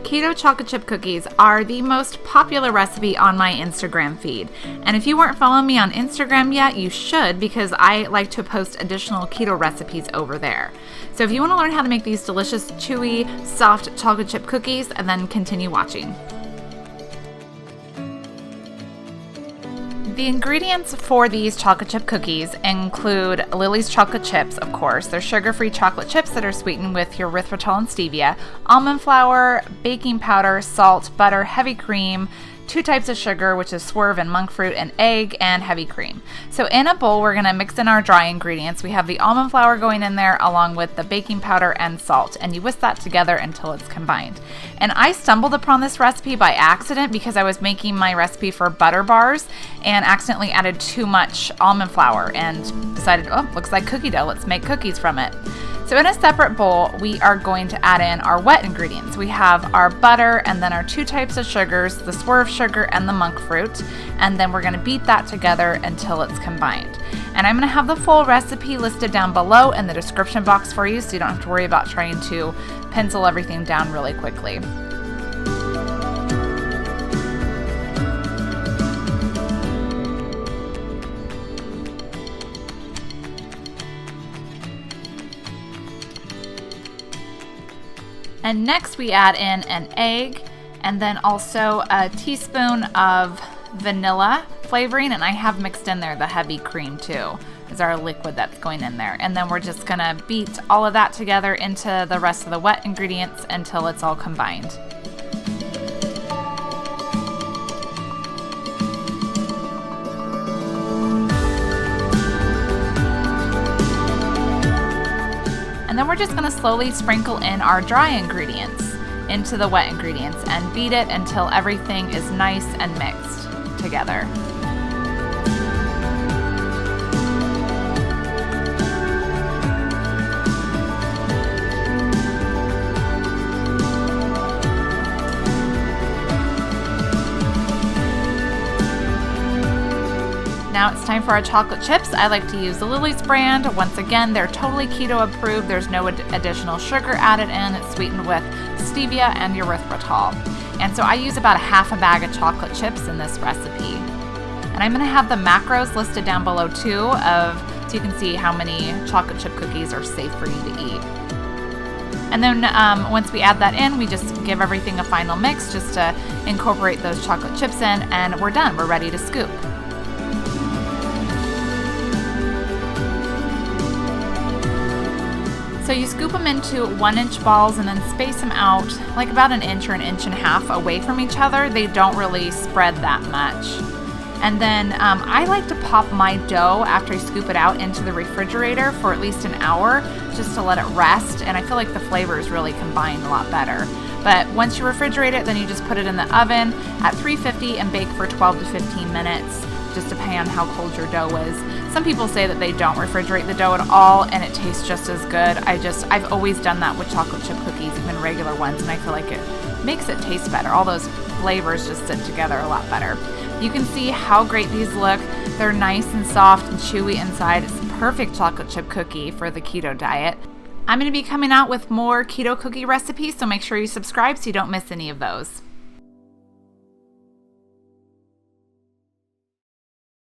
Keto chocolate chip cookies are the most popular recipe on my Instagram feed. And if you weren't following me on Instagram yet, you should, because I like to post additional keto recipes over there. So if you want to learn how to make these delicious, chewy, soft chocolate chip cookies, and then continue watching. The ingredients for these chocolate chip cookies include Lily's chocolate chips, of course. They're sugar-free chocolate chips that are sweetened with erythritol and stevia, almond flour, baking powder, salt, butter, heavy cream, 2 types of sugar, which is Swerve and monk fruit, and egg and heavy cream. So in a bowl, we're going to mix in our dry ingredients. We have the almond flour going in there along with the baking powder and salt, and you whisk that together until it's combined. And I stumbled upon this recipe by accident because I was making my recipe for butter bars and accidentally added too much almond flour and decided, oh, looks like cookie dough. Let's make cookies from it. So in a separate bowl, we are going to add in our wet ingredients. We have our butter and then our 2 types of sugars, the Swerve sugar and the monk fruit. And then we're going to beat that together until it's combined. And I'm going to have the full recipe listed down below in the description box for you, so you don't have to worry about trying to pencil everything down really quickly. And next we add in an egg and then also a teaspoon of vanilla flavoring, and I have mixed in there the heavy cream too, is our liquid that's going in there. And then we're just gonna beat all of that together into the rest of the wet ingredients until it's all combined. And then we're just going to slowly sprinkle in our dry ingredients into the wet ingredients and beat it until everything is nice and mixed together. Now it's time for our chocolate chips. I like to use the Lily's brand. Once again, they're totally keto approved. There's no additional sugar added in. It's sweetened with stevia and erythritol. And so I use about half a bag of chocolate chips in this recipe. And I'm gonna have the macros listed down below too, so you can see how many chocolate chip cookies are safe for you to eat. And then once we add that in, we just give everything a final mix just to incorporate those chocolate chips in, and we're done. We're ready to scoop. So you scoop them into 1-inch balls and then space them out like about 1 inch or 1.5 inches away from each other. They don't really spread that much. And then I like to pop my dough after I scoop it out into the refrigerator for at least an hour just to let it rest. And I feel like the flavors really combine a lot better. But once you refrigerate it, then you just put it in the oven at 350 and bake for 12 to 15 minutes. Just depending on how cold your dough is. Some people say that they don't refrigerate the dough at all and it tastes just as good. I've always done that with chocolate chip cookies, even regular ones, and I feel like it makes it taste better. All those flavors just sit together a lot better. You can see how great these look. They're nice and soft and chewy inside. It's the perfect chocolate chip cookie for the keto diet. I'm going to be coming out with more keto cookie recipes, so make sure you subscribe so you don't miss any of those.